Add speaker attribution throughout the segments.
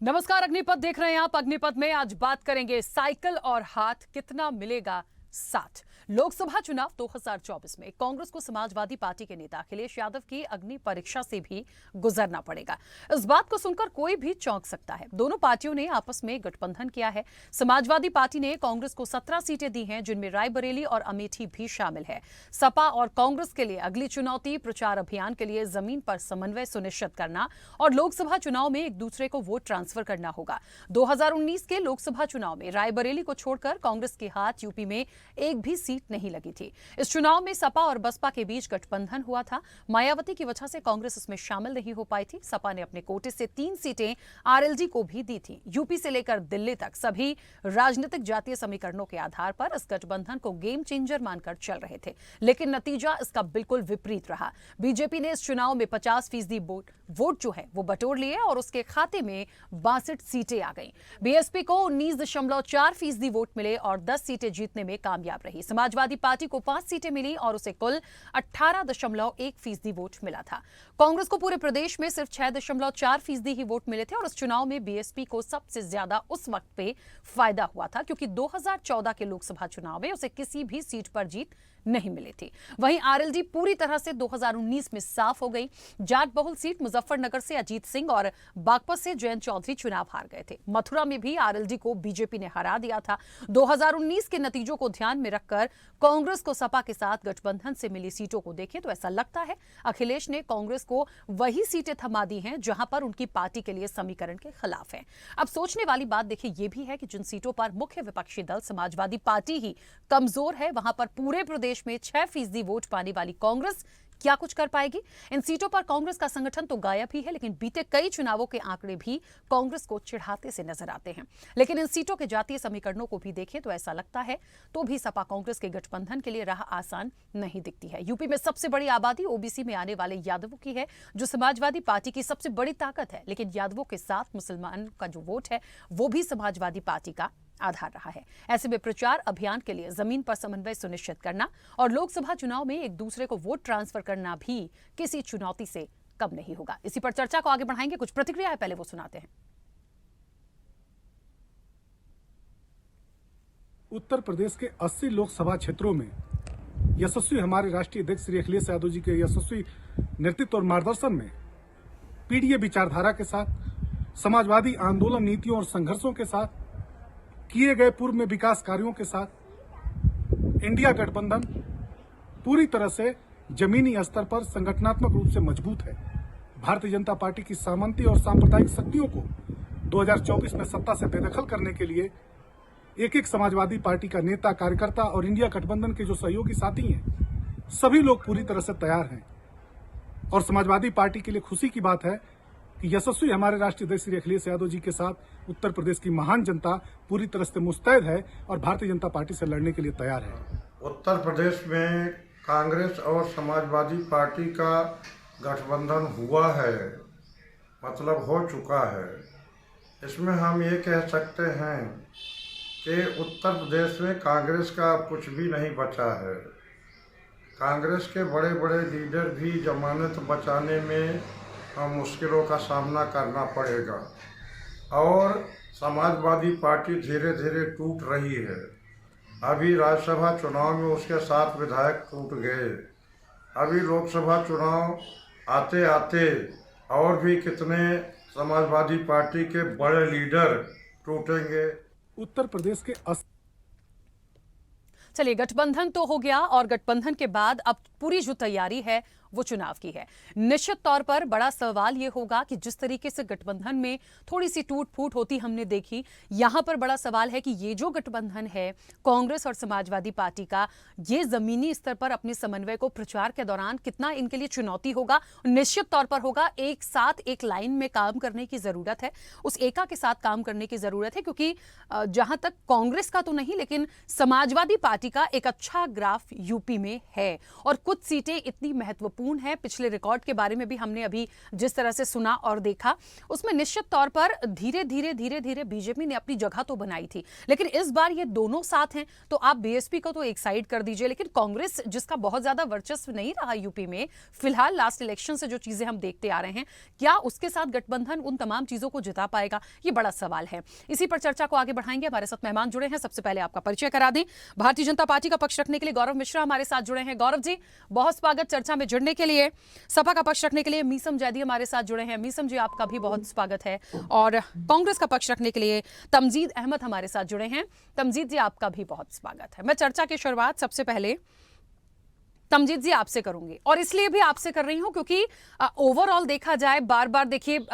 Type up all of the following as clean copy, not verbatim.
Speaker 1: नमस्कार, अग्निपथ देख रहे हैं आप। अग्निपथ में आज बात करेंगे साइकिल और हाथ कितना मिलेगा साथ। लोकसभा चुनाव 2024 में कांग्रेस को समाजवादी पार्टी के नेता अखिलेश यादव की अग्नि परीक्षा से भी गुजरना पड़ेगा। इस बात को सुनकर कोई भी चौंक सकता है। दोनों पार्टियों ने आपस में गठबंधन किया है। समाजवादी पार्टी ने कांग्रेस को 17 सीटें दी हैं, जिनमें रायबरेली और अमेठी भी शामिल है। सपा और कांग्रेस के लिए अगली चुनौती प्रचार अभियान के लिए जमीन पर समन्वय सुनिश्चित करना और लोकसभा चुनाव में एक दूसरे को वोट ट्रांसफर करना होगा। 2019 के लोकसभा चुनाव में रायबरेली को छोड़कर कांग्रेस के हाथ यूपी में एक भी सीट नहीं लगी थी। इस चुनाव में सपा और बसपा के बीच गठबंधन हुआ था। मायावती की वजह से कांग्रेस इसमें शामिल नहीं हो पाई थी। सपा ने अपने कोटे से 3 सीटें आरएलडी को भी दी थी। यूपी से लेकर दिल्ली तक सभी राजनीतिक जातीय समीकरणों के आधार पर इस गठबंधन को गेम चेंजर मानकर चल रहे थे, लेकिन नतीजा इसका बिल्कुल विपरीत रहा। बीजेपी ने इस चुनाव में 50% वोट जो है वो बटोर लिए और उसके खाते में 62 सीटें आ गईं। बीएसपी को 19.4% वोट मिले और 10 सीटें जीतने में कामयाब रही। समाजवादी पार्टी को 5 सीटें मिली और उसे कुल 18.1% वोट मिला था। कांग्रेस को पूरे प्रदेश में सिर्फ 6.4% ही वोट मिले थे और इस चुनाव में बीएसपी को सबसे ज्यादा उस वक्त पे फायदा हुआ था क्योंकि 2014 के लोकसभा चुनाव में उसे किसी भी सीट पर जीत नहीं मिली थी। वहीं आरएलडी पूरी तरह से 2019 में साफ हो गई। जाट बहुल सीट मुजफ्फरनगर से अजीत सिंह और बागपत से जयंत चौधरी चुनाव हार गए थे। मथुरा में भी आरएलडी को बीजेपी ने हरा दिया था। 2019 के नतीजों को ध्यान में रखकर कांग्रेस को सपा के साथ गठबंधन से मिली सीटों को देखें तो ऐसा लगता है अखिलेश ने कांग्रेस को वही सीटें थमा दी हैं जहां पर उनकी पार्टी के लिए समीकरण के खिलाफ है। अब सोचने वाली बात देखिए ये भी है कि जिन सीटों पर मुख्य विपक्षी दल समाजवादी पार्टी ही कमजोर है, वहां पर पूरे प्रदेश में 6% वोट पाने वाली कांग्रेस क्या कुछ कर पाएगी। इन सीटों पर कांग्रेस का संगठन तो गायब ही है, लेकिन बीते कई चुनावों के आंकड़े भी कांग्रेस को चिढ़ाते से नजर आते हैं। लेकिन इन सीटों के जातीय समीकरणों को भी देखें तो ऐसा लगता है तो भी सपा कांग्रेस के गठबंधन के लिए राह आसान नहीं दिखती है। यूपी में सबसे बड़ी आबादी ओबीसी में आने वाले यादवों की है, जो समाजवादी पार्टी की सबसे बड़ी ताकत है, लेकिन यादवों के साथ मुसलमान का जो वोट है वो भी समाजवादी पार्टी का आधार रहा है। ऐसे में प्रचार अभियान के लिए जमीन पर समन्वय सुनिश्चित करना और लोकसभा चुनाव में एक दूसरे को वोट ट्रांसफर करना भी किसी चुनौती से कम नहीं होगा। इसी पर चर्चा को आगे बढ़ाएंगे। कुछ प्रतिक्रिया है, पहले वो सुनाते हैं।
Speaker 2: उत्तर प्रदेश के 80 लोकसभा क्षेत्रों में यशस्वी हमारे राष्ट्रीय अध्यक्ष श्री अखिलेश यादव जी के यशस्वी नेतृत्व और मार्गदर्शन में पीडीए विचारधारा के साथ, समाजवादी आंदोलन नीतियों और संघर्षों के साथ, किए गए पूर्व में विकास कार्यों के साथ इंडिया गठबंधन पूरी तरह से जमीनी स्तर पर संगठनात्मक रूप से मजबूत है। भारतीय जनता पार्टी की सामंती और सांप्रदायिक शक्तियों को 2024 में सत्ता से बेदखल करने के लिए एक एक समाजवादी पार्टी का नेता, कार्यकर्ता और इंडिया गठबंधन के जो सहयोगी साथी हैं, सभी लोग पूरी तरह से तैयार हैं। और समाजवादी पार्टी के लिए खुशी की बात है कि यशस्वी हमारे राष्ट्रीय अध्यक्ष श्री अखिलेश यादव जी के साथ उत्तर प्रदेश की महान जनता पूरी तरह से मुस्तैद है और भारतीय जनता पार्टी से लड़ने के लिए तैयार है।
Speaker 3: उत्तर प्रदेश में कांग्रेस और समाजवादी पार्टी का गठबंधन हुआ है, मतलब हो चुका है। इसमें हम ये कह सकते हैं कि उत्तर प्रदेश में कांग्रेस का कुछ भी नहीं बचा है। कांग्रेस के बड़े बड़े लीडर भी जमानत बचाने में मुश्किलों का सामना करना पड़ेगा और समाजवादी पार्टी धीरे धीरे टूट रही है। अभी राज्यसभा चुनाव में उसके 7 विधायक टूट गए। अभी लोकसभा चुनाव आते आते और भी कितने समाजवादी पार्टी के बड़े लीडर टूटेंगे।
Speaker 2: उत्तर प्रदेश के
Speaker 1: चलिए, गठबंधन तो हो गया और गठबंधन के बाद अब पूरी जो तैयारी है वो चुनाव की है। निश्चित तौर पर बड़ा सवाल ये होगा कि जिस तरीके से गठबंधन में थोड़ी सी टूट फूट होती हमने देखी, यहां पर बड़ा सवाल है कि ये जो गठबंधन है कांग्रेस और समाजवादी पार्टी का, ये जमीनी स्तर पर अपने समन्वय को प्रचार के दौरान कितना इनके लिए चुनौती होगा। निश्चित तौर पर होगा। एक साथ एक लाइन में काम करने की जरूरत है, उस एका के साथ काम करने की जरूरत है, क्योंकि जहां तक कांग्रेस का तो नहीं लेकिन समाजवादी पार्टी का एक अच्छा ग्राफ यूपी में है और कुछ सीटें इतनी महत्वपूर्ण महत्वपूर्ण है। पिछले रिकॉर्ड के बारे में भी हमने अभी जिस तरह से सुना और देखा, उसमें निश्चित तौर पर धीरे धीरे बीजेपी ने अपनी जगह तो बनाई थी, लेकिन इस बार ये दोनों साथ हैं तो आप बीएसपी को तो एक साइड कर दीजिए, लेकिन कांग्रेस जिसका बहुत ज्यादा वर्चस्व नहीं रहा यूपी में फिलहाल लास्ट इलेक्शन से जो चीजें हम देखते आ रहे हैं, क्या उसके साथ गठबंधन उन तमाम चीजों को जिता पाएगा, ये बड़ा सवाल है। इसी पर चर्चा को आगे बढ़ाएंगे। हमारे साथ मेहमान जुड़े हैं, सबसे पहले आपका परिचय करा दें। भारतीय जनता पार्टी का पक्ष रखने के लिए गौरव मिश्रा हमारे साथ जुड़े हैं। गौरव जी, बहुत स्वागत चर्चा में जुड़ने के लिए। सपा का पक्ष रखने के लिए मीसम जैदी हमारे साथ जुड़े हैं। मीसम जी, आपका भी बहुत स्वागत है। और कांग्रेस का पक्ष रखने के लिए तमजीद अहमद हमारे साथ जुड़े हैं। तमजीद जी, आपका भी बहुत स्वागत है। मैं चर्चा की शुरुआत सबसे पहले तमजीद जी आपसे करूंगी, और इसलिए भी आपसे कर रही हूं क्योंकि ओवरऑल देखा जाए, बार बार देखिए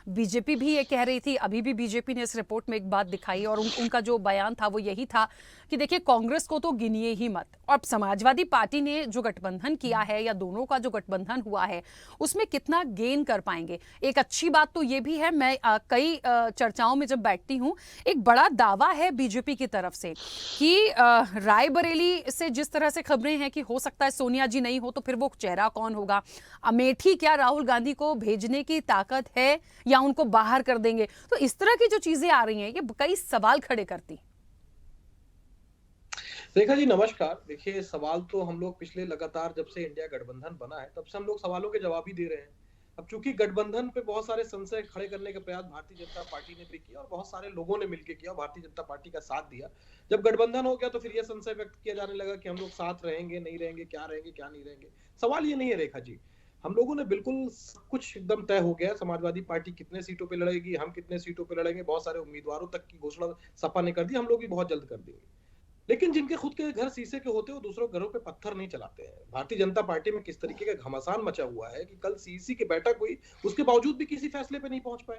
Speaker 1: बीजेपी भी ये कह रही थी, अभी भी बीजेपी ने इस रिपोर्ट में एक बात दिखाई और उनका जो बयान था वो यही था कि देखिए कांग्रेस को तो गिनिए ही मत। और समाजवादी पार्टी ने जो गठबंधन किया है या दोनों का जो गठबंधन हुआ है उसमें कितना गेन कर पाएंगे। एक अच्छी बात तो ये भी है, मैं कई चर्चाओं में जब बैठती हूँ, एक बड़ा दावा है बीजेपी की तरफ से कि रायबरेली से जिस तरह से खबरें हैं कि हो सकता है सोनिया जी नहीं हो तो फिर वो चेहरा कौन होगा, अमेठी क्या राहुल गांधी को भेजने की ताकत है या उनको बाहर कर देंगे। तो इस तरह की जो चीजें आ रही हैं ये कई सवाल खड़े करती।
Speaker 4: रेखा जी नमस्कार। देखिए, सवाल तो हम लोग पिछले लगातार जब से इंडिया गठबंधन बना है तब से हम लोग सवालों के जवाब ही दे रहे हैं। अब चूंकि गठबंधन पे बहुत सारे संशय खड़े करने का प्रयास भारतीय जनता पार्टी ने भी किया और बहुत सारे लोगों ने मिलकर किया, भारतीय जनता पार्टी का साथ दिया। जब गठबंधन हो गया तो फिर यह संशय व्यक्त किया जाने लगा कि हम लोग साथ रहेंगे नहीं रहेंगे, क्या नहीं रहेंगे। सवाल ये नहीं है रेखा जी, हम लोगों ने बिल्कुल कुछ एकदम तय हो गया। समाजवादी पार्टी कितने सीटों पे लड़ेगी, हम कितने सीटों पे लड़ेंगे, बहुत सारे उम्मीदवारों तक की घोषणा सपा ने कर दी, हम लोग भी बहुत जल्द कर देंगे। लेकिन जिनके खुद के घर शीशे के होते हैं वो दूसरों घरों पे पत्थर नहीं चलाते हैं। भारतीय जनता पार्टी में किस तरीके का घमासान मचा हुआ है कि कल सीईसी की बैठक हुई, उसके बावजूद भी किसी फैसले पे नहीं पहुंच पाए।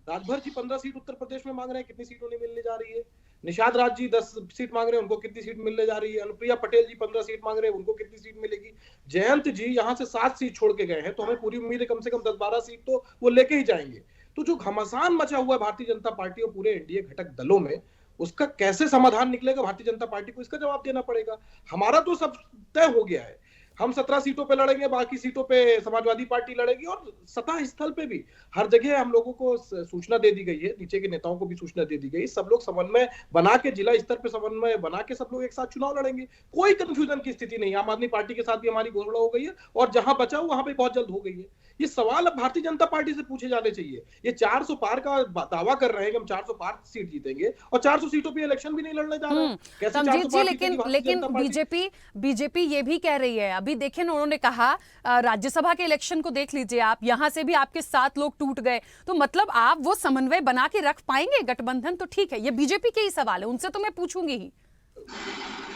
Speaker 4: राजभर जी 15 सीट उत्तर प्रदेश में मांग रहे हैं, कितनी सीटों नहीं मिलने जा रही है। निषाद राज जी 10 सीट मांग रहे हैं, उनको कितनी सीट मिलने जा रही है। अनुप्रिया पटेल जी 15 सीट मांग रहे हैं, उनको कितनी सीट मिलेगी। जयंत जी यहाँ से 7 सीट छोड़ के गए हैं, तो हमें पूरी उम्मीद है कम से कम 10-12 सीट तो वो लेके ही जाएंगे। तो जो घमासान मचा हुआ है भारतीय जनता पार्टी और पूरे एनडीए घटक दलों में, उसका कैसे समाधान निकलेगा, भारतीय जनता पार्टी को इसका जवाब देना पड़ेगा। हमारा तो सब तय हो गया है, हम 17 सीटों पे लड़ेंगे, बाकी सीटों पे समाजवादी पार्टी लड़ेगी। और सतह स्थल पे भी हर जगह हम लोगों को सूचना दे दी गई है, नीचे के नेताओं को भी सूचना दे दी गई। सब लोग समन्वय बना के, जिला स्तर पे समन्वय बना के सब लोग एक साथ चुनाव लड़ेंगे। कोई कंफ्यूजन की स्थिति नहीं। आम आदमी पार्टी के साथ भी हमारी घोषणा हो गई है और जहां बचा वहां पे बहुत जल्द हो गई है। ये सवाल अब भारतीय जनता पार्टी से पूछे जाने चाहिए। ये 400 पार का दावा कर रहे हैं कि हम 400 पार सीट जीतेंगे और 400 सीटों पे इलेक्शन भी नहीं लड़ने जा रहे हैं। कैसे 400 पार जीतेगी?
Speaker 1: लेकिन बीजेपी ये भी कह रही है, अभी देखें ना, उन्होंने कहा राज्यसभा के इलेक्शन को देख लीजिए आप, यहां से भी आपके 7 लोग टूट गए, तो मतलब आप वो समन्वय बना के रख पाएंगे गठबंधन? तो ठीक है, ये बीजेपी के ही सवाल है, उनसे तो मैं पूछूंगी ही।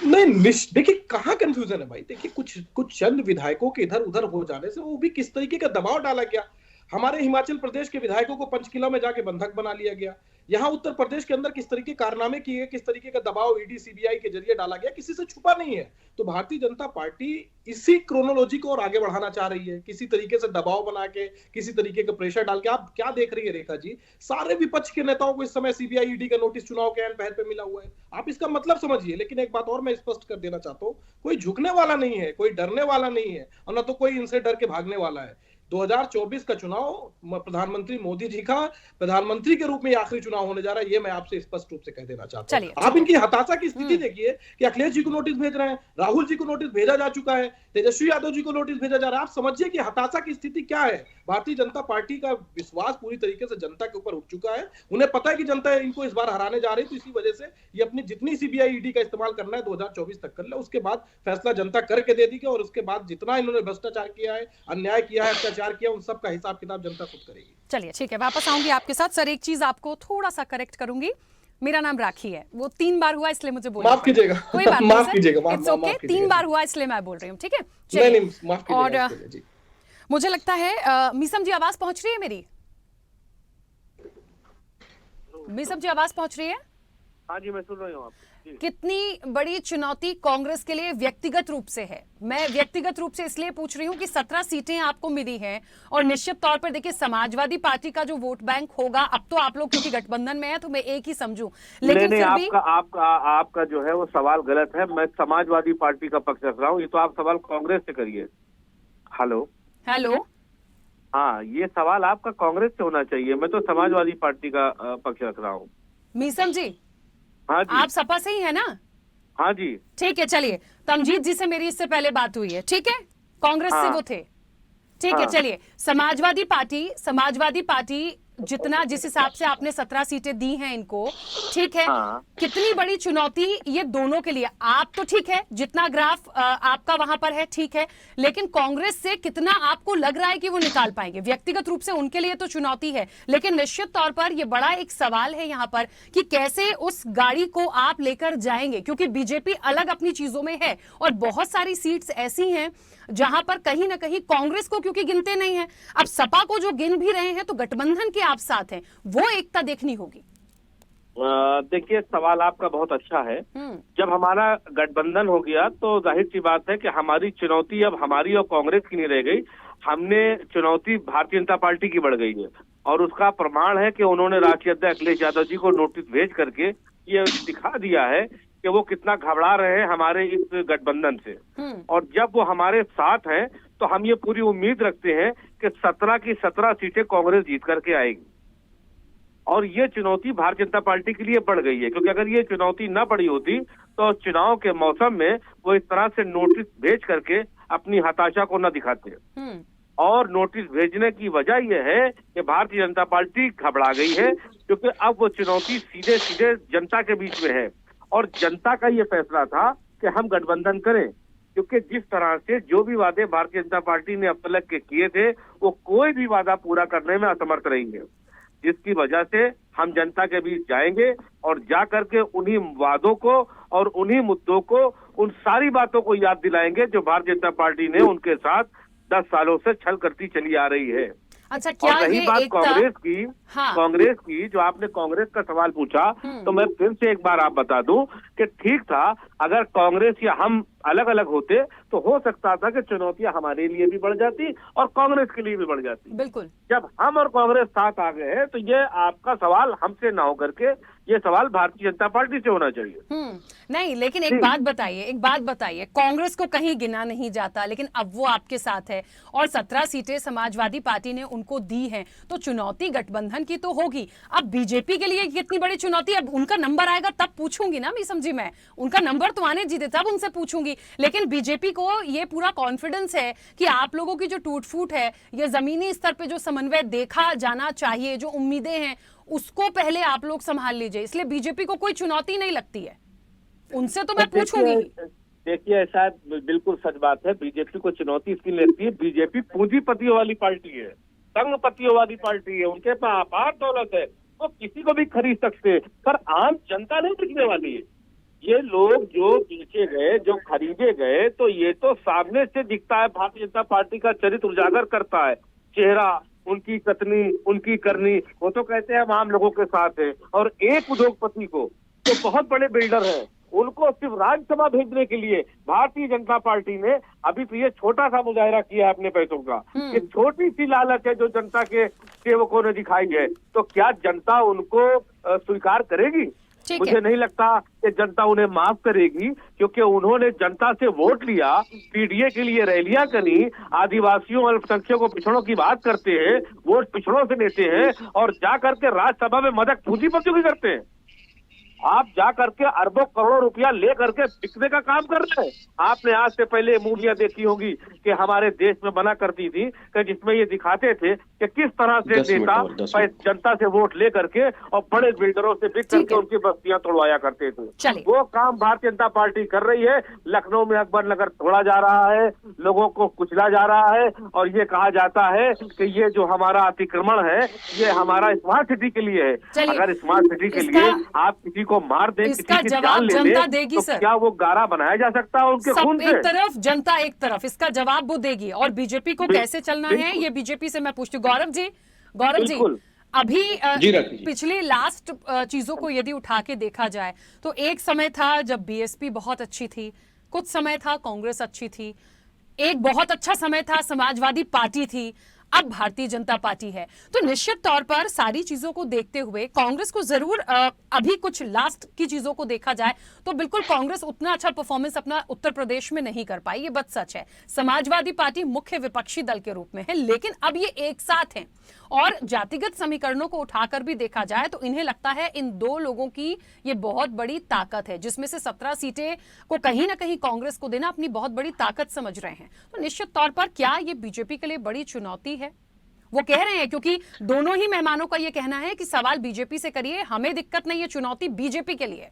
Speaker 4: नहीं, देखिए कहां कंफ्यूजन है भाई। देखिए कुछ चंद विधायकों के इधर उधर हो जाने से वो भी किस तरीके का दबाव डाला गया। हमारे हिमाचल प्रदेश के विधायकों को पंचकिला में जाके बंधक बना लिया गया। यहाँ उत्तर प्रदेश के अंदर किस तरीके कारनामे किए, किस तरीके का दबाव ईडी सीबीआई के जरिए डाला गया, किसी से छुपा नहीं है। तो भारतीय जनता पार्टी इसी क्रोनोलॉजी को और आगे बढ़ाना चाह रही है, किसी तरीके से दबाव बना के, किसी तरीके का प्रेशर डाल के। आप क्या देख रही है रेखा जी, सारे विपक्ष के नेताओं को इस समय सीबीआई ईडी का नोटिस चुनाव के पहल पे मिला हुआ है। आप इसका मतलब समझिए। लेकिन एक बात और मैं स्पष्ट कर देना चाहता हूँ, कोई झुकने वाला नहीं है, कोई डरने वाला नहीं है, और न तो कोई इनसे डर के भागने वाला है। 2024 का चुनाव प्रधानमंत्री मोदी जी का प्रधानमंत्री के रूप में आखिरी चुनाव होने जा रहा है, ये मैं आपसे स्पष्ट रूप से कह देना चाहता हूं। आप इनकी हताशा की स्थिति देखिए कि अखिलेश जी को नोटिस भेज रहे हैं, राहुल जी को नोटिस भेजा जा चुका है, तेजस्वी यादव जी को नोटिस भेजा जा रहा है। आप समझिए कि हताशा की स्थिति क्या है। भारतीय जनता पार्टी का विश्वास पूरी तरीके से जनता के ऊपर उठ चुका है। उन्हें पता है कि जनता इनको इस बार हराने जा रही है, तो इसी वजह से ये अपनी जितनी सीबीआई ईडी का इस्तेमाल करना है 2024 तक कर ले, उसके बाद फैसला जनता करके दे देगी। और उसके बाद जितना इन्होंने भ्रष्टाचार किया है, अन्याय किया है, अत्याचार किया, उन सब का हिसाब किताब जनता खुद करेगी।
Speaker 1: चलिए ठीक है, वापस आऊंगी आपके साथ। सर एक चीज आपको थोड़ा सा करेक्ट करूंगी, मेरा नाम राखी है, वो 3 बार हुआ इसलिए मुझे बोलना
Speaker 4: माफ कीजिएगा,
Speaker 1: कोई बात नहीं,
Speaker 4: माफ कीजिएगा,
Speaker 1: इट्स ओके, 3 बार हुआ इसलिए मैं बोल रही हूँ, ठीक है।
Speaker 4: नहीं, माफ कीजिएगा
Speaker 1: और मुझे लगता है मीसम जी आवाज पहुंच रही है मेरी? मीसम जी आवाज पहुंच रही है?
Speaker 5: हाँ जी, मैं सुन रही हूँ। आप
Speaker 1: कितनी बड़ी चुनौती कांग्रेस के लिए व्यक्तिगत रूप से है? मैं व्यक्तिगत रूप से इसलिए पूछ रही हूं कि 17 सीटें आपको मिली हैं और निश्चित तौर पर देखिए समाजवादी पार्टी का जो वोट बैंक होगा, अब तो आप लोग क्योंकि गठबंधन में है तो मैं एक ही समझूं, लेकिन
Speaker 5: नहीं,
Speaker 1: फिर भी
Speaker 5: आपका जो है वो सवाल गलत है। मैं समाजवादी पार्टी का पक्ष रख रहा हूँ, ये तो आप सवाल कांग्रेस से करिए। हेलो।
Speaker 1: हेलो।
Speaker 5: हाँ, ये सवाल आपका कांग्रेस से होना चाहिए, मैं तो समाजवादी पार्टी का पक्ष रख रहा हूँ।
Speaker 1: मीसम जी,
Speaker 5: हाँ जी।
Speaker 1: आप सपा से ही है ना?
Speaker 5: हाँ जी।
Speaker 1: ठीक है, चलिए। तमजीद जी से मेरी इससे पहले बात हुई है, ठीक है? कांग्रेस से
Speaker 5: हाँ।
Speaker 1: वो थे, ठीक है।
Speaker 5: हाँ।
Speaker 1: चलिए, समाजवादी पार्टी जितना, जिस हिसाब से आपने 17 सीटें दी हैं इनको, ठीक है,
Speaker 5: हाँ।
Speaker 1: कितनी बड़ी चुनौती ये दोनों के लिए। आप तो ठीक है, जितना ग्राफ आपका वहां पर है, ठीक है, लेकिन कांग्रेस से कितना आपको लग रहा है कि वो निकाल पाएंगे? व्यक्तिगत रूप से उनके लिए तो चुनौती है, लेकिन निश्चित तौर पर ये बड़ा एक सवाल है यहां पर कि कैसे उस गाड़ी को आप लेकर जाएंगे, क्योंकि बीजेपी अलग अपनी चीजों में है और बहुत सारी सीट्स ऐसी हैं जहां पर कहीं ना कहीं कांग्रेस को क्योंकि गिनते नहीं है। अब सपा को जो गिन भी रहे हैं तो गठबंधन के आप साथ हैं, वो एकता देखनी होगी।
Speaker 5: देखिए, सवाल आपका बहुत अच्छा है। जब हमारा गठबंधन हो गया तो जाहिर सी बात है कि हमारी चुनौती अब हमारी और कांग्रेस की नहीं रह गई, हमने चुनौती भारतीय जनता पार्टी की बढ़ गई है। और उसका प्रमाण है कि उन्होंने राष्ट्रीय अध्यक्ष अखिलेश यादव जी को नोटिस भेज करके ये दिखा दिया है कि वो कितना घबरा रहे हैं हमारे इस गठबंधन से। और जब वो हमारे साथ हैं तो हम ये पूरी उम्मीद रखते हैं कि 17 की 17 सीटें कांग्रेस जीत करके आएगी। और ये चुनौती भारतीय जनता पार्टी के लिए बढ़ गई है, क्योंकि अगर ये चुनौती न बढ़ी होती तो चुनाव के मौसम में वो इस तरह से नोटिस भेज करके अपनी हताशा को न दिखाते। और नोटिस भेजने की वजह यह है कि भारतीय जनता पार्टी घबरा गई है, क्योंकि अब वो चुनौती सीधे सीधे जनता के बीच में है। और जनता का ये फैसला था कि हम गठबंधन करें, क्योंकि जिस तरह से जो भी वादे भारतीय जनता पार्टी ने अब तक के किए थे वो कोई भी वादा पूरा करने में असमर्थ रही है, जिसकी वजह से हम जनता के बीच जाएंगे और जा करके उन्हीं वादों को और उन्हीं मुद्दों को, उन सारी बातों को याद दिलाएंगे जो भारतीय जनता पार्टी ने उनके साथ 10 सालों से छल करती चली आ रही है।
Speaker 1: अच्छा, क्या
Speaker 5: और रही
Speaker 1: ये
Speaker 5: बात
Speaker 1: एकता?
Speaker 5: कांग्रेस की,
Speaker 1: हाँ।
Speaker 5: कांग्रेस की, जो आपने कांग्रेस का सवाल पूछा, तो मैं फिर से एक बार आप बता दूं कि ठीक था, अगर कांग्रेस या हम अलग अलग होते तो हो सकता था कि चुनौतियां हमारे लिए भी बढ़ जाती और कांग्रेस के लिए भी बढ़ जाती।
Speaker 1: बिल्कुल।
Speaker 5: जब हम और कांग्रेस साथ आ गए हैं तो ये आपका सवाल हमसे ना हो करके ये सवाल भारतीय जनता पार्टी से होना चाहिए।
Speaker 1: नहीं, लेकिन एक बात बताइए, कांग्रेस को कहीं गिना नहीं जाता, लेकिन अब वो आपके साथ है और 17 सीटें समाजवादी पार्टी ने उनको दी हैं, तो चुनौती गठबंधन की तो होगी। अब बीजेपी के लिए कितनी बड़ी चुनौती, अब उनका नंबर आएगा तब पूछूंगी ना, मैं समझी, मैं उनका नंबर तो आने जीते तब उनसे पूछूंगी। लेकिन बीजेपी को ये पूरा कॉन्फिडेंस है कि आप लोगों की जो टूट फूट है, ये जमीनी स्तर पे जो समन्वय देखा जाना चाहिए, जो उम्मीदें हैं, उसको पहले आप लोग संभाल लीजिए, इसलिए बीजेपी को कोई चुनौती नहीं लगती है। उनसे तो मैं पूछूंगी।
Speaker 5: देखिए, ऐसा बिल्कुल सच बात है, बीजेपी को चुनौती इसकी लगती है, बीजेपी पूंजीपतियों वाली पार्टी है, संघपतियों वाली पार्टी है, उनके पास अपार दौलत है, वो किसी को भी खरीद सकते हैं, पर आम जनता नहीं बिकने वाली है। ये लोग जो बेचे गए, जो खरीदे गए, तो ये तो सामने से दिखता है, भारतीय जनता पार्टी का चरित्र उजागर करता है, चेहरा, उनकी कथनी, उनकी करनी, वो तो कहते हैं हम आम लोगों के साथ हैं। और एक उद्योगपति को जो बहुत बड़े बिल्डर हैं, उनको सिर्फ राज्यसभा भेजने के लिए भारतीय जनता पार्टी ने अभी तो ये छोटा सा मुजाहिरा किया है अपने पैसों का। ये छोटी सी लालच है जो जनता के सेवकों ने दिखाई है, तो क्या जनता उनको स्वीकार करेगी? मुझे नहीं लगता कि जनता उन्हें माफ करेगी, क्योंकि उन्होंने जनता से वोट लिया, पीडीए के लिए रैलियां करी, आदिवासियों, अल्पसंख्यकों, पिछड़ों की बात करते हैं, वोट पिछड़ों से लेते हैं और जा करके राज्यसभा में मदद पूंजीपतियों की करते हैं। आप जा करके अरबों करोड़ों रुपया ले करके बिकने का काम कर रहे हैं। आपने आज से पहले मूवियां देखी होंगी कि हमारे देश में बना करती थी कि जिसमें ये दिखाते थे कि किस तरह से नेता जनता से वोट ले करके और बड़े बिल्डरों से बिक करके उनकी बस्तियां तोड़वाया करते थे। वो काम भारतीय जनता पार्टी कर रही है। लखनऊ में अकबर नगर तोड़ा जा रहा है, लोगों को कुचला जा रहा है और ये कहा जाता है कि ये जो हमारा अतिक्रमण है ये हमारा स्मार्ट सिटी के लिए है। अगर स्मार्ट सिटी के लिए आप किसी को मार दें,
Speaker 1: इसका जवाब जनता देगी
Speaker 5: तो
Speaker 1: सर।
Speaker 5: क्या वो गारा बनाया जा सकता है उनके खून से?
Speaker 1: एक तरफ जनता, एक तरफ, इसका जवाब वो देगी। और बीजेपी को कैसे चलना है ये बीजेपी से मैं पूछती हूँ। गौरव जी, अभी पिछली लास्ट चीजों को यदि उठा के देखा जाए तो एक समय था जब बीएसपी बहुत अच्छी थी, कुछ समय था कांग्रेस अच्छी थी, एक बहुत अच्छा समय था समाजवादी पार्टी थी, अब भारतीय जनता पार्टी है। तो निश्चित तौर पर सारी चीजों को देखते हुए कांग्रेस को जरूर अभी कुछ लास्ट की चीजों को देखा जाए तो बिल्कुल कांग्रेस उतना अच्छा परफॉर्मेंस अपना उत्तर प्रदेश में नहीं कर पाई, ये बात सच है। समाजवादी पार्टी मुख्य विपक्षी दल के रूप में है, लेकिन अब ये एक साथ हैं और जातिगत समीकरणों को उठाकर भी देखा जाए तो इन्हें लगता है इन दो लोगों की ये बहुत बड़ी ताकत है, जिसमें से 17 सीटें को कहीं ना कहीं कांग्रेस को देना अपनी बहुत बड़ी ताकत समझ रहे हैं। तो निश्चित तौर पर क्या ये बीजेपी के लिए बड़ी चुनौती है? वो कह रहे हैं, क्योंकि दोनों ही मेहमानों का ये कहना है कि सवाल बीजेपी से करिए, हमें दिक्कत नहीं है, चुनौती बीजेपी के लिए।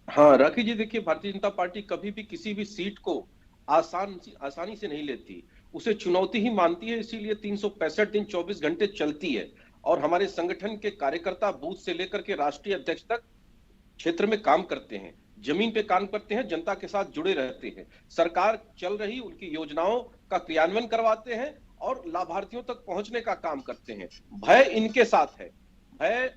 Speaker 6: हाँ राखी जी, देखिए भारतीय जनता पार्टी कभी भी किसी भी सीट को आसानी से नहीं लेती, उसे चुनौती ही मानती है, इसीलिए 365 दिन 24 घंटे चलती है। और हमारे संगठन के कार्यकर्ता बूथ से लेकर के राष्ट्रीय अध्यक्ष तक क्षेत्र में काम करते हैं, जमीन पे काम करते हैं, जनता के साथ जुड़े रहते हैं, सरकार चल रही उनकी योजनाओं का क्रियान्वयन करवाते हैं और लाभार्थियों तक पहुंचने का काम करते हैं। भय इनके साथ है, भय,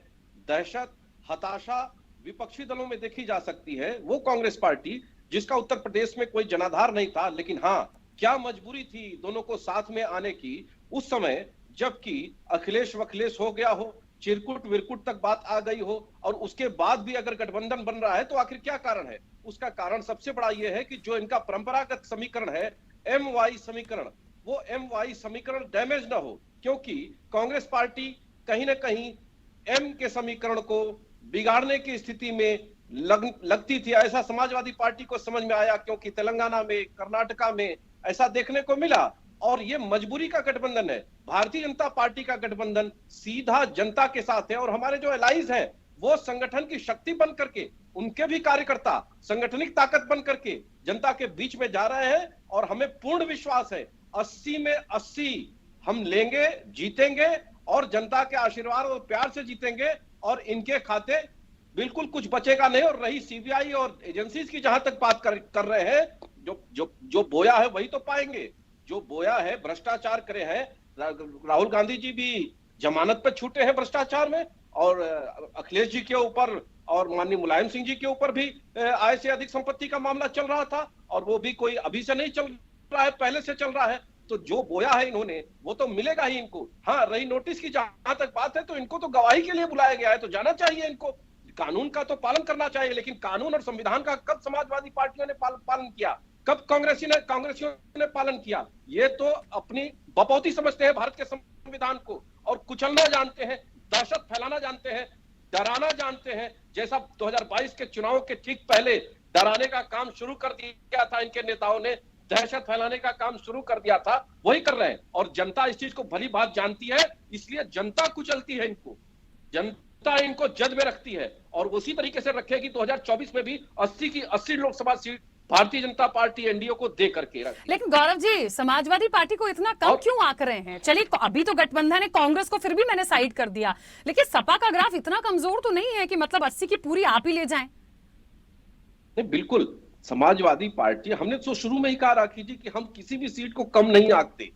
Speaker 6: दहशत, हताशा विपक्षी दलों में देखी जा सकती है। वो कांग्रेस पार्टी जिसका उत्तर प्रदेश में कोई जनाधार नहीं था, लेकिन हाँ, क्या मजबूरी थी दोनों को साथ में आने की उस समय, जबकि अखिलेश वखिलेश हो गया हो, चिरकुट विरकुट तक बात आ गई हो, और उसके बाद भी अगर गठबंधन बन रहा है तो आखिर क्या कारण है? उसका कारण सबसे बड़ा यह है कि जो इनका परंपरागत समीकरण है, एम वाई समीकरण, वो एम वाई समीकरण डैमेज ना हो, क्योंकि कांग्रेस पार्टी कहीं ना कहीं एम के समीकरण को बिगाड़ने की स्थिति में लगती थी। ऐसा समाजवादी पार्टी को समझ में आया, क्योंकि तेलंगाना में, कर्नाटका में ऐसा देखने को मिला, और ये मजबूरी का गठबंधन है। भारतीय जनता पार्टी का गठबंधन सीधा जनता के साथ है, और हमारे जो एलाइज हैं वो संगठन की शक्ति बन करके, उनके भी कार्यकर्ता संगठनिक ताकत बन करके जनता के बीच में जा रहे हैं। और हमें पूर्ण विश्वास है 80 में 80 हम लेंगे, जीतेंगे, और जनता के आशीर्वाद और प्यार से जीतेंगे, और इनके खाते बिल्कुल कुछ बचेगा नहीं। और रही सीबीआई और एजेंसीज की जहां तक बात कर रहे हैं, जो बोया है वही तो पाएंगे। जो बोया है, भ्रष्टाचार करे हैं, राहुल गांधी जी भी जमानत पर छूटे हैं भ्रष्टाचार में, और अखिलेश जी के ऊपर और माननीय मुलायम सिंह जी के ऊपर भी आय से अधिक संपत्ति का मामला चल रहा था, और वो भी कोई अभी से नहीं चल रहा है, पहले से चल रहा है। तो जो बोया है इन्होंने वो तो मिलेगा ही इनको। हाँ, रही नोटिस की जहां तक बात है, तो इनको तो गवाही के लिए बुलाया गया है, तो जाना चाहिए इनको। कानून का तो पालन करना चाहिए, लेकिन कानून और संविधान का कब समाजवादी पार्टियों ने पालन किया, कब कांग्रेसियों ने पालन किया? ये तो अपनी बपौती समझते हैं भारत के संविधान को, और कुचलना जानते हैं, दहशत फैलाना जानते हैं, डराना जानते हैं। जैसा 2022 के चुनाव के ठीक पहले डराने का काम शुरू कर दिया था इनके नेताओं ने, दहशत फैलाने का काम शुरू कर दिया था, वही कर रहे हैं। और जनता इस चीज को भली बात जानती है, इसलिए जनता कुचलती है इनको, जनता इनको जद में रखती है, और उसी तरीके से रखेगी 2024 में भी 80 की 80 Lok Sabha seat Bharatiya Janata party NDA को दे करके रखी।
Speaker 1: लेकिन गौरव जी, समाजवादी पार्टी को इतना कम क्यों आंक रहे हैं? चलिए अभी तो गठबंधन है, कांग्रेस को फिर भी मैंने साइड कर दिया, लेकिन सपा का ग्राफ इतना कमजोर तो नहीं है कि मतलब 80 की पूरी आप ही ले जाएं?
Speaker 6: नहीं, बिल्कुल समाजवादी पार्टी, हमने तो शुरू में ही कहा राखी जी कि हम किसी भी सीट को कम नहीं आंकते,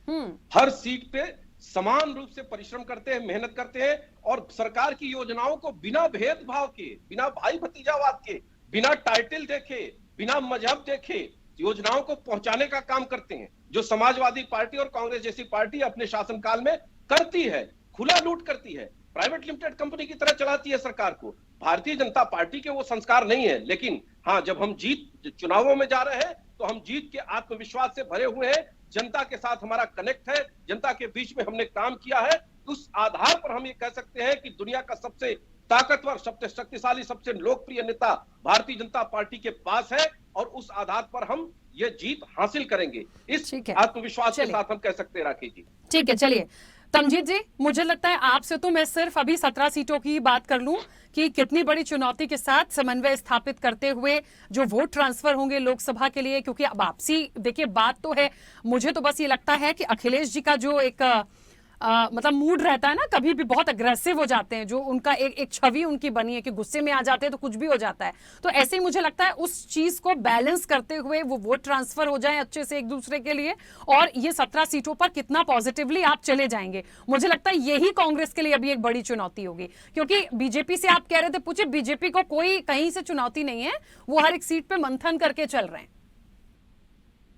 Speaker 6: हर सीट पे समान रूप से परिश्रम करते हैं, मेहनत करते हैं, और सरकार की योजनाओं को बिना भेदभाव के, बिना भाई भतीजावाद के, बिना टाइटल देखे, बिना मजहब देखे योजनाओं को पहुंचाने का काम करते हैं, जो समाजवादी पार्टी और कांग्रेस जैसी पार्टी अपने शासनकाल में करती है। खुला लूट करती है, प्राइवेट लिमिटेड कंपनी की तरह चलाती है सरकार को। भारतीय जनता पार्टी के वो संस्कार नहीं है, लेकिन हाँ, जब हम चुनावों में जा रहे हैं तो हम जीत के आत्मविश्वास से भरे हुए हैं, जनता के साथ हमारा कनेक्ट है, जनता के बीच में हमने काम किया है। उस आधार पर हम ये कह सकते हैं कि दुनिया का सबसे ताकतवर, सबसे शक्तिशाली, सबसे लोकप्रिय नेता भारतीय जनता पार्टी के पास है, और उस आधार पर हम ये जीत हासिल करेंगे। इस आत्मविश्वास के साथ हम कह सकते हैं राखी जी।
Speaker 1: ठीक है, चलिए तमजीद जी, मुझे लगता है आपसे तो मैं सिर्फ अभी 17 सीटों की बात कर लूं कि कितनी बड़ी चुनौती के साथ समन्वय स्थापित करते हुए जो वोट ट्रांसफर होंगे लोकसभा के लिए, क्योंकि अब आपसी देखिए बात तो है। मुझे तो बस ये लगता है कि अखिलेश जी का जो एक मतलब मूड रहता है ना, कभी भी बहुत अग्रेसिव हो जाते हैं, जो उनका एक छवि उनकी बनी है कि गुस्से में आ जाते हैं तो कुछ भी हो जाता है। तो ऐसे ही मुझे लगता है उस चीज को बैलेंस करते हुए वो वोट ट्रांसफर हो जाए अच्छे से एक दूसरे के लिए, और ये 17 सीटों पर कितना पॉजिटिवली आप चले जाएंगे। मुझे लगता है यही कांग्रेस के लिए अभी एक बड़ी चुनौती होगी, क्योंकि बीजेपी से आप कह रहे थे, पूछे, बीजेपी को कोई कहीं से चुनौती नहीं है, वो हर एक सीट पे मंथन करके चल रहे हैं।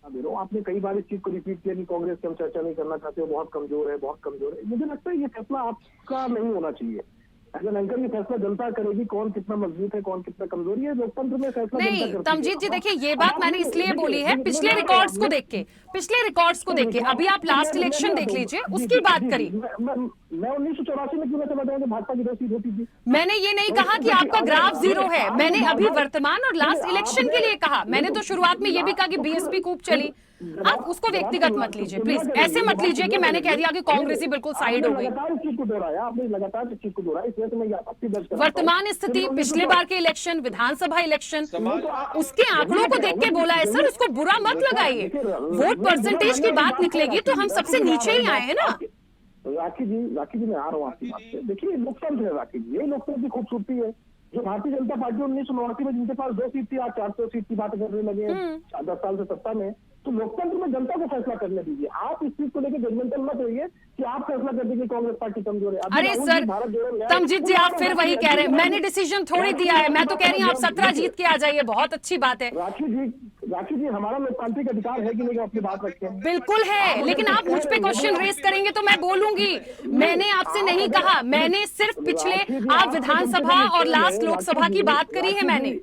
Speaker 7: दे रहा हूँ। आपने कई बार इस चीज को रिपीट किया कि कांग्रेस की हम चर्चा नहीं करना चाहते, वो बहुत कमजोर है, बहुत कमजोर है। मुझे लगता है ये फैसला आपका नहीं होना चाहिए। एज एन एंकर ये फैसला जनता करेगी कौन कितना मजबूत है, कौन कितना कमजोर है। लोकतंत्र में फैसला जनता
Speaker 1: नहीं
Speaker 7: करती है।
Speaker 1: तमजीत जी, देखिए ये बात मैंने इसलिए बोली है पिछले रिकॉर्ड्स को देख के, पिछले रिकॉर्ड्स को देख के। अभी आप लास्ट इलेक्शन देख लीजिए, उसकी बात करिए।
Speaker 7: मैं 1984 में क्यों ना चला जाऊंगा, भाजपा की 2 सीट होती थी।
Speaker 1: मैंने ये नहीं कहा कि आपका ग्राफ जीरो है, मैंने अभी वर्तमान और लास्ट इलेक्शन के लिए कहा। मैंने तो शुरुआत में ये भी कहा कि बीएसपी खूब चली। आप उसको व्यक्तिगत मत लीजिए प्लीज, ऐसे मत लीजिए कि मैंने कह दिया कि कांग्रेस ही बिल्कुल साइड हो गई।
Speaker 7: लगातार इस चीज को दोहराया आपने, लगातार इस चीज को दोहराया, इसलिए मैं ये आपत्ति दर्ज कर रहा हूं।
Speaker 1: वर्तमान स्थिति, पिछले बार के इलेक्शन, विधानसभा इलेक्शन, उसके आंकड़ों को देख के बोला है सर, उसको बुरा मत लगाइए। वोट परसेंटेज की बात निकलेगी तो हम सबसे नीचे ही आए हैं ना।
Speaker 7: राखी जी मैं आ रहा हूँ आपकी बात से। देखिए लोकतंत्र है राखी जी, ये लोकतंत्र की खूबसूरती है। जो भारतीय जनता पार्टी 1989 में जिनके पास 2 सीट थी, आज 400 सीट की बात करने लगे हैं 10 साल से सत्ता में। तो लोकतंत्र में जनता को फैसला करने दीजिए। आप इस चीज को लेकर जजमेंटल मत होइए कि आप फैसला कर दीजिए कांग्रेस पार्टी कमजोर है।
Speaker 1: अरे सर तमजीत जी, आप फिर वही कह रहे हैं, मैंने डिसीजन थोड़ी दिया है। मैं तो कह रही हूँ आप 17 जीत के आ जाइए, बहुत अच्छी बात है।
Speaker 7: राखी जी हमारा लोकतांत्रिक अधिकार है कि नहीं अपनी बात रखें?
Speaker 1: बिल्कुल है, लेकिन आप मुझ पे क्वेश्चन रेस करेंगे तो मैं बोलूंगी। मैंने आपसे नहीं कहा, मैंने सिर्फ पिछले आप विधानसभा और लास्ट लोकसभा की बात करी है मैंने।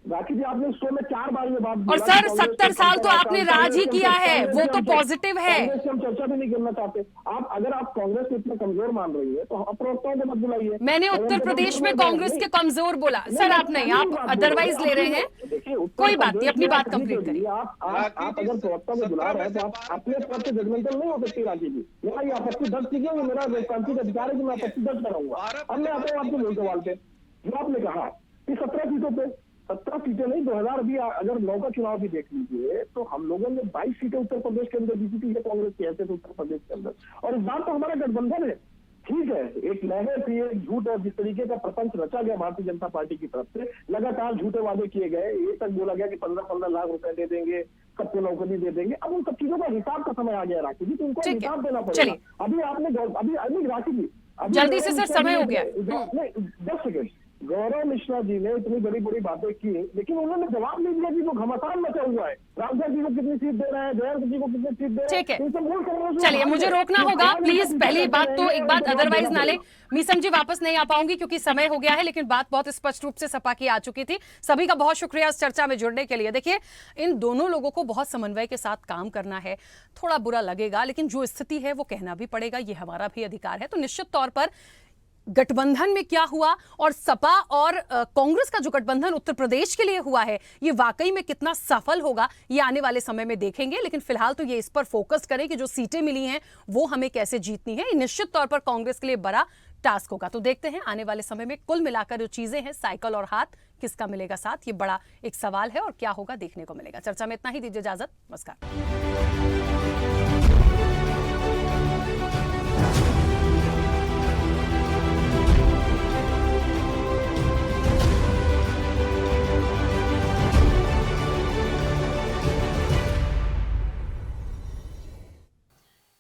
Speaker 7: राखी जी आपने शो में 4 बार ये बात,
Speaker 1: और सर 70 साल तो आपने राज ही किया है, वो तो पॉजिटिव है।
Speaker 7: कांग्रेस से हम चर्चा भी नहीं करना चाहते। आप अगर आप कांग्रेस को इतना कमजोर मान रही है तो प्रवक्ताओं को मत बुलाइए।
Speaker 1: मैंने उत्तर प्रदेश में कांग्रेस के कमजोर बोला सर, आप नहीं, आप अदरवाइज ले रहे हैं। कोई बात नहीं, अपनी बात कंप्लीट करिए।
Speaker 7: आप अगर प्रवक्ता को बुला रहे हैं तो आप अपने तरफ से जजमेंटल नहीं हो सकती राखी जी। मेरा ये आपत्ति दर्ज कीजिए, ये मेरा लोकतांत्रिक अधिकार है कि मैं आपत्ति दर्ज कराऊंगा। अब मैं आता हूँ आपके मूल सवाल पे। जो आपने कहा कि 17 सीटों पे, 17 सीटें नहीं, 2000 भी अगर 9 का चुनाव भी देख लीजिए तो हम लोगों ने 22 सीटें उत्तर प्रदेश के अंदर जीती थी कांग्रेस की हैसियत उत्तर प्रदेश के अंदर। और इस बार तो हमारा गठबंधन है, ठीक है, एक लहर थी, एक झूठ और जिस तरीके का प्रपंच रचा गया भारतीय जनता पार्टी की तरफ से, लगातार झूठे वादे किए गए। ये तक बोला गया कि 15-15 लाख रुपए दे देंगे, सबको नौकरी दे देंगे। अब उन सब चीजों का हिसाब का समय आ गया राखी जी, तो उनको हिसाब देना पड़ेगा। अभी आपने अभी राखी जी
Speaker 1: जल्दी से सर, समय हो गया।
Speaker 7: 10 सेकेंड। गौरव मिश्रा जी ने इतनी बड़ी बड़ी बातें की, लेकिन उन्होंने जवाब नहीं दिया कि जो घमासान मचा हुआ है, रामचंद्र जी को कितनी सीट दे रहे हैं, जयंत जी को कितनी सीट दे रहे हैं।
Speaker 1: ठीक है, चलिए मुझे रोकना होगा प्लीज। पहली बात तो एक बात अदरवाइज ना ले, मीसम जी वापस नहीं आ पाऊंगी क्योंकि समय हो गया है, लेकिन बात बहुत स्पष्ट रूप से सपा की आ चुकी थी। सभी का बहुत शुक्रिया इस चर्चा में जुड़ने के लिए। देखिए इन दोनों लोगों को बहुत समन्वय के साथ काम करना है, थोड़ा बुरा लगेगा लेकिन जो स्थिति है वो कहना भी पड़ेगा, ये हमारा भी अधिकार है। तो निश्चित तौर पर गठबंधन में क्या हुआ और सपा और कांग्रेस का जो गठबंधन उत्तर प्रदेश के लिए हुआ है, ये वाकई में कितना सफल होगा ये आने वाले समय में देखेंगे। लेकिन फिलहाल तो ये इस पर फोकस करें कि जो सीटें मिली हैं वो हमें कैसे जीतनी है। ये निश्चित तौर पर कांग्रेस के लिए बड़ा टास्क होगा। तो देखते हैं आने वाले समय में कुल मिलाकर जो चीजें हैं, साइकिल और हाथ, किसका मिलेगा साथ, ये बड़ा एक सवाल है और क्या होगा देखने को मिलेगा। चर्चा में इतना ही, दीजिए इजाजत, नमस्कार।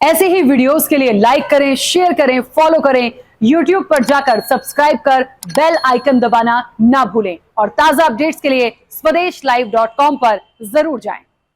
Speaker 1: ऐसे ही वीडियोस के लिए लाइक करें, शेयर करें, फॉलो करें। YouTube पर जाकर सब्सक्राइब कर बेल आइकन दबाना ना भूलें और ताजा अपडेट्स के लिए swedeshlive.com पर जरूर जाएं।